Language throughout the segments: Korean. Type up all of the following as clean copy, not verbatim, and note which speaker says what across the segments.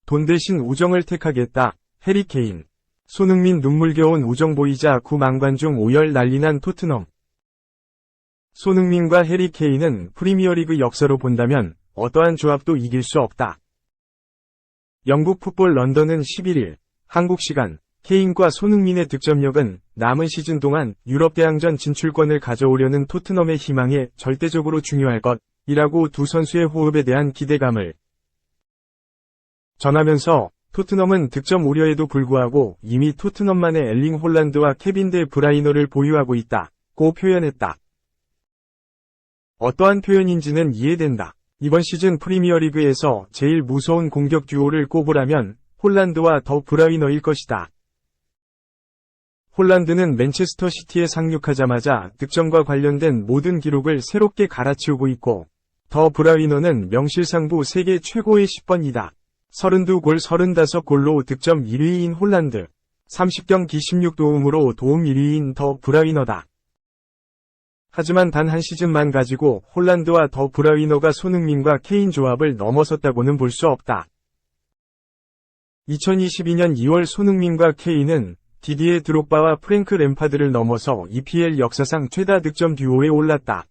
Speaker 1: 돈 대신 우정을 택하겠다. 해리 케인. 손흥민 눈물겨운 우정 보이자 구망관중 오열 난리난 토트넘. 손흥민과 해리 케인은 프리미어리그 역사로 본다면 어떠한 조합도 이길 수 없다. 영국 풋볼 런던은 11일 한국 시간 케인과 손흥민의 득점력은 남은 시즌 동안 유럽 대항전 진출권을 가져오려는 토트넘의 희망에 절대적으로 중요할 것이라고 두 선수의 호흡에 대한 기대감을 전하면서 토트넘은 득점 우려에도 불구하고 이미 토트넘만의 엘링 홀란드와 케빈 데 브라이너를 보유하고 있다고 표현했다. 어떠한 표현인지는 이해된다. 이번 시즌 프리미어리그에서 제일 무서운 공격 듀오를 꼽으라면 홀란드와 더 브라이너일 것이다. 홀란드는 맨체스터 시티에 상륙하자마자 득점과 관련된 모든 기록을 새롭게 갈아치우고 있고 더 브라이너는 명실상부 세계 최고의 10번이다. 32골 35골로 득점 1위인 홀란드, 30경기 16도움으로 도움 1위인 더 브라이너다. 하지만 단 한 시즌만 가지고 홀란드와 더 브라이너가 손흥민과 케인 조합을 넘어섰다고는 볼 수 없다. 2022년 2월 손흥민과 케인은 디디에 드록바와 프랭크 램파드를 넘어서 EPL 역사상 최다 득점 듀오에 올랐다.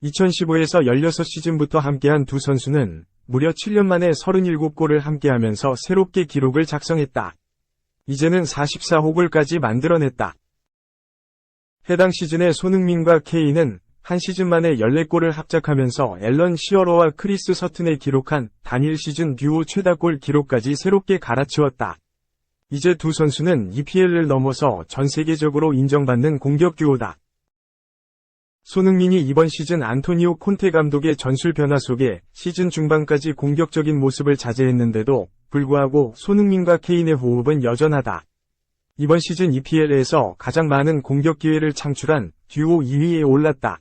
Speaker 1: 2015에서 16시즌부터 함께한 두 선수는 무려 7년 만에 37골을 함께하면서 새롭게 기록을 작성했다. 이제는 44호골까지 만들어냈다. 해당 시즌에 손흥민과 케인은 한 시즌 만에 14골을 합작하면서 앨런 시어러와 크리스 서튼에 기록한 단일 시즌 듀오 최다골 기록까지 새롭게 갈아치웠다. 이제 두 선수는 EPL을 넘어서 전 세계적으로 인정받는 공격 듀오다. 손흥민이 이번 시즌 안토니오 콘테 감독의 전술 변화 속에 시즌 중반까지 공격적인 모습을 자제했는데도 불구하고 손흥민과 케인의 호흡은 여전하다. 이번 시즌 EPL에서 가장 많은 공격 기회를 창출한 듀오 2위에 올랐다.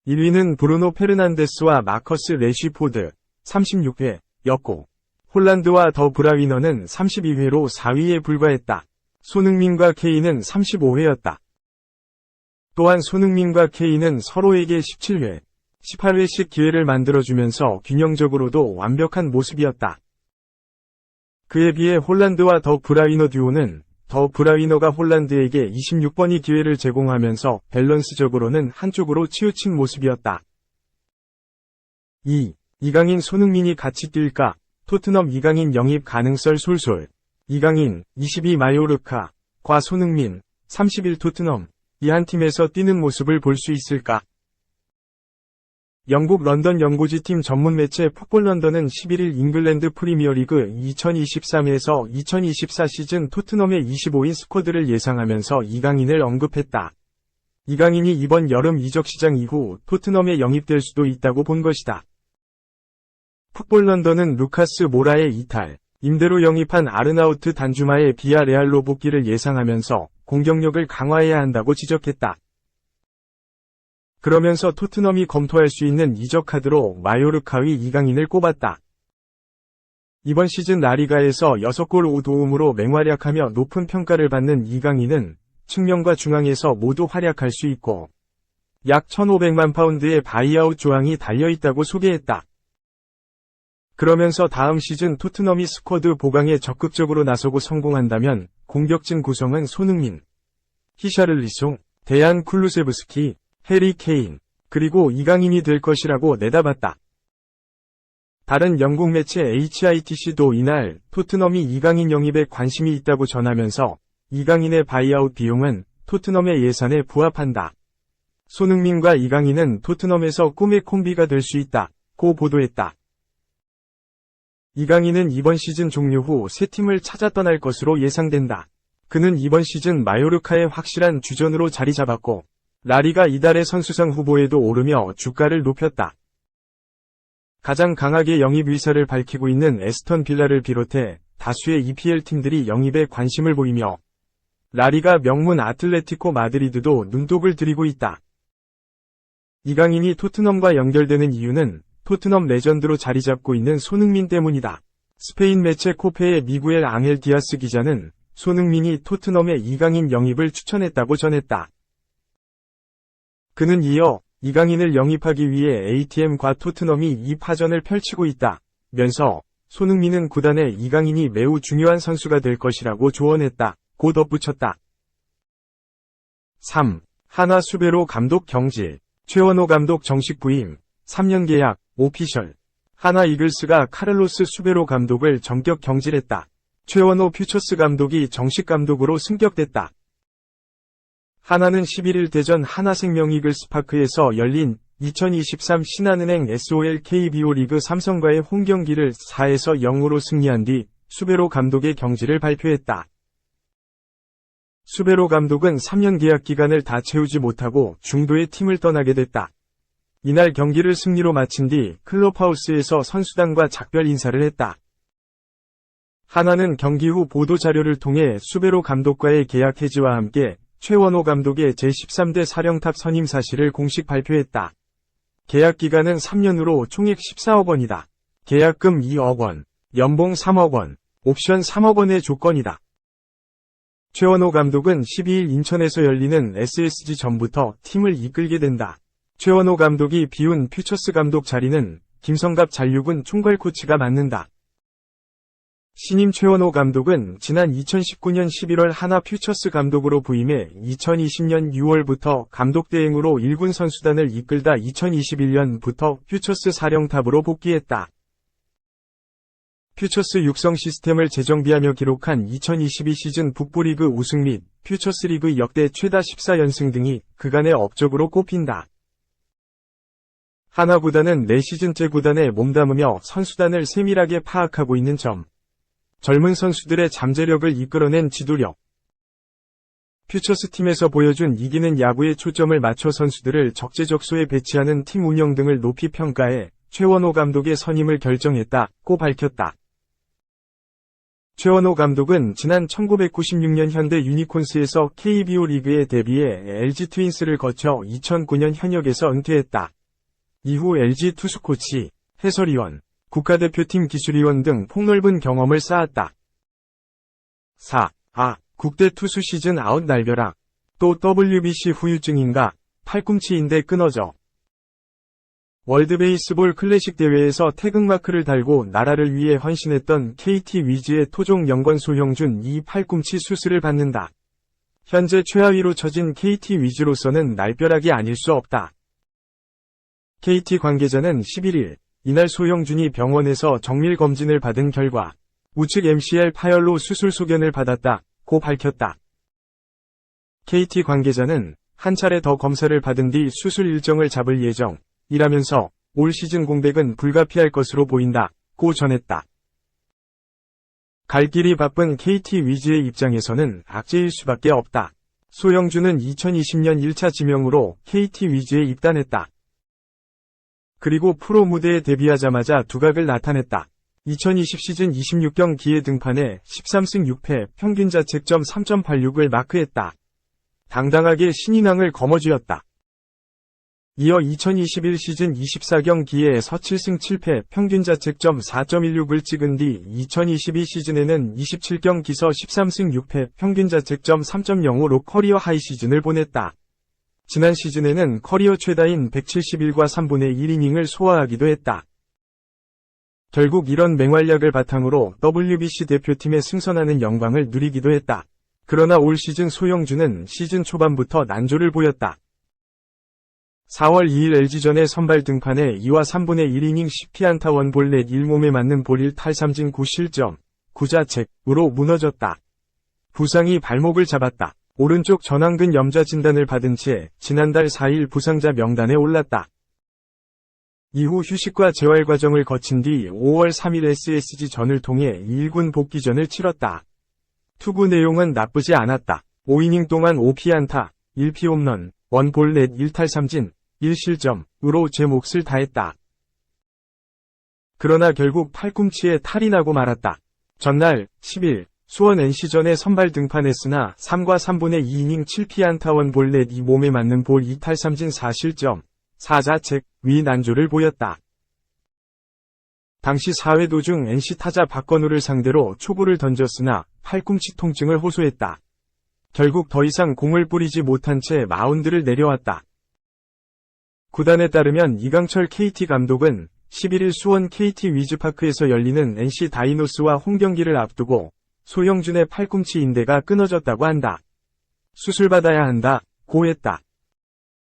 Speaker 1: 1위는 브루노 페르난데스와 마커스 레쉬포드 36회였고 홀란드와 더 브라이너는 32회로 4위에 불과했다. 손흥민과 케인은 35회였다. 또한 손흥민과 케인은 서로에게 17회, 18회씩 기회를 만들어주면서 균형적으로도 완벽한 모습이었다. 그에 비해 홀란드와 더 브라이너 듀오는 더 브라이너가 홀란드에게 26번의 기회를 제공하면서 밸런스적으로는 한쪽으로 치우친 모습이었다. 2. 이강인 손흥민이 같이 뛸까? 토트넘 이강인 영입 가능성 솔솔. 이강인, 22 마요르카, 과 손흥민, 31 토트넘. 이 한 팀에서 뛰는 모습을 볼 수 있을까? 영국 런던 연고지팀 전문 매체 풋볼 런던은 11일 잉글랜드 프리미어리그 2023에서 2024 시즌 토트넘의 25인 스쿼드를 예상하면서 이강인을 언급했다. 이강인이 이번 여름 이적 시장 이후 토트넘에 영입될 수도 있다고 본 것이다. 풋볼 런던은 루카스 모라의 이탈, 임대로 영입한 아르나우트 단주마의 비아레알로 복귀를 예상하면서 공격력을 강화해야 한다고 지적했다. 그러면서 토트넘이 검토할 수 있는 이적 카드로 마요르카의 이강인을 꼽았다. 이번 시즌 라리가에서 6골 5도움으로 맹활약하며 높은 평가를 받는 이강인은 측면과 중앙에서 모두 활약할 수 있고 약 1,500만 파운드의 바이아웃 조항이 달려있다고 소개했다. 그러면서 다음 시즌 토트넘이 스쿼드 보강에 적극적으로 나서고 성공한다면 공격진 구성은 손흥민, 히샤를리송, 데얀 쿨루세브스키, 해리 케인, 그리고 이강인이 될 것이라고 내다봤다. 다른 영국 매체 HITC도 이날 토트넘이 이강인 영입에 관심이 있다고 전하면서 이강인의 바이아웃 비용은 토트넘의 예산에 부합한다. 손흥민과 이강인은 토트넘에서 꿈의 콤비가 될 수 있다고 보도했다. 이강인은 이번 시즌 종료 후 새 팀을 찾아 떠날 것으로 예상된다. 그는 이번 시즌 마요르카의 확실한 주전으로 자리 잡았고 라리가 이달의 선수상 후보에도 오르며 주가를 높였다. 가장 강하게 영입 의사를 밝히고 있는 에스턴 빌라를 비롯해 다수의 EPL 팀들이 영입에 관심을 보이며 라리가 명문 아틀레티코 마드리드도 눈독을 들이고 있다. 이강인이 토트넘과 연결되는 이유는 토트넘 레전드로 자리 잡고 있는 손흥민 때문이다. 스페인 매체 코페의 미구엘 앙헬 디아스 기자는 손흥민이 토트넘의 이강인 영입을 추천했다고 전했다. 그는 이어 이강인을 영입하기 위해 ATM과 토트넘이 이 파전을 펼치고 있다 면서 손흥민은 구단에 이강인이 매우 중요한 선수가 될 것이라고 조언했다 고 덧붙였다. 3. 하나 수베로 감독 경질. 최원호 감독 정식 부임. 3년 계약, 오피셜. 하나 이글스가 카를로스 수베로 감독을 전격 경질했다. 최원호 퓨처스 감독이 정식 감독으로 승격됐다. 하나는 11일 대전 하나생명 이글스파크에서 열린 2023 신한은행 SOL KBO 리그 삼성과의 홈경기를 4에서 0으로 승리한 뒤 수베로 감독의 경질을 발표했다. 수베로 감독은 3년 계약 기간을 다 채우지 못하고 중도의 팀을 떠나게 됐다. 이날 경기를 승리로 마친 뒤 클럽하우스에서 선수단과 작별 인사를 했다. 하나는 경기 후 보도자료를 통해 수베로 감독과의 계약 해지와 함께 최원호 감독의 제13대 사령탑 선임 사실을 공식 발표했다. 계약 기간은 3년으로 총액 14억 원이다. 계약금 2억 원, 연봉 3억 원, 옵션 3억 원의 조건이다. 최원호 감독은 12일 인천에서 열리는 SSG 전부터 팀을 이끌게 된다. 최원호 감독이 비운 퓨처스 감독 자리는 김성갑 잔류군 총괄 코치가 맡는다. 신임 최원호 감독은 지난 2019년 11월 하나 퓨처스 감독으로 부임해 2020년 6월부터 감독 대행으로 1군 선수단을 이끌다 2021년부터 퓨처스 사령탑으로 복귀했다. 퓨처스 육성 시스템을 재정비하며 기록한 2022 시즌 북부리그 우승 및 퓨처스 리그 역대 최다 14연승 등이 그간의 업적으로 꼽힌다. 하나 구단은 4시즌째 구단에 몸담으며 선수단을 세밀하게 파악하고 있는 점. 젊은 선수들의 잠재력을 이끌어낸 지도력. 퓨처스 팀에서 보여준 이기는 야구에 초점을 맞춰 선수들을 적재적소에 배치하는 팀 운영 등을 높이 평가해 최원호 감독의 선임을 결정했다고 밝혔다. 최원호 감독은 지난 1996년 현대 유니콘스에서 KBO 리그에 데뷔해 LG 트윈스를 거쳐 2009년 현역에서 은퇴했다. 이후 LG 투수 코치, 해설위원, 국가대표팀 기술위원 등 폭넓은 경험을 쌓았다. 4. 국대 투수 시즌 아웃 날벼락. 또 WBC 후유증인가? 팔꿈치인데 끊어져. 월드베이스볼 클래식 대회에서 태극마크를 달고 나라를 위해 헌신했던 KT 위즈의 토종 영건 소형준 이 팔꿈치 수술을 받는다. 현재 최하위로 처진 KT 위즈로서는 날벼락이 아닐 수 없다. KT 관계자는 11일 이날 소형준이 병원에서 정밀 검진을 받은 결과 우측 MCL 파열로 수술 소견을 받았다고 밝혔다. KT 관계자는 한 차례 더 검사를 받은 뒤 수술 일정을 잡을 예정이라면서 올 시즌 공백은 불가피할 것으로 보인다고 전했다. 갈 길이 바쁜 KT 위즈의 입장에서는 악재일 수밖에 없다. 소형준은 2020년 1차 지명으로 KT 위즈에 입단했다. 그리고 프로 무대에 데뷔하자마자 두각을 나타냈다. 2020 시즌 26경기에 등판해 13승 6패 평균 자책점 3.86을 마크했다. 당당하게 신인왕을 거머쥐었다. 이어 2021 시즌 24경기에서 7승 7패 평균 자책점 4.16을 찍은 뒤 2022 시즌에는 27경기서 13승 6패 평균 자책점 3.05로 커리어 하이 시즌을 보냈다. 지난 시즌에는 커리어 최다인 171과 3분의 1이닝을 소화하기도 했다. 결국 이런 맹활약을 바탕으로 WBC 대표팀에 승선하는 영광을 누리기도 했다. 그러나 올 시즌 소형준은 시즌 초반부터 난조를 보였다. 4월 2일 LG전에 선발 등판해 2와 3분의 1이닝 10피안타 원볼 넷 1몸에 맞는 볼 1탈삼진 9실점, 9자책으로 무너졌다. 부상이 발목을 잡았다. 오른쪽 전완근 염좌 진단을 받은 채 지난달 4일 부상자 명단에 올랐다. 이후 휴식과 재활 과정을 거친 뒤 5월 3일 SSG 전을 통해 1군 복귀전을 치렀다. 투구 내용은 나쁘지 않았다. 5이닝 동안 5피안타, 1피홈런, 원볼 넷 1탈삼진, 1실점으로 제 몫을 다했다. 그러나 결국 팔꿈치에 탈이 나고 말았다. 전날 10일 수원 NC전에 선발 등판했으나 3과 3분의 2이닝 7피안타 원볼 넷 2몸에 맞는 볼 2탈삼진 4실점, 4자책 위 난조를 보였다. 당시 4회 도중 NC 타자 박건우를 상대로 초구를 던졌으나 팔꿈치 통증을 호소했다. 결국 더 이상 공을 뿌리지 못한 채 마운드를 내려왔다. 구단에 따르면 이강철 KT 감독은 11일 수원 KT 위즈파크에서 열리는 NC 다이노스와 홈경기를 앞두고 소영준의 팔꿈치 인대가 끊어졌다고 한다. 수술받아야 한다, 고 했다.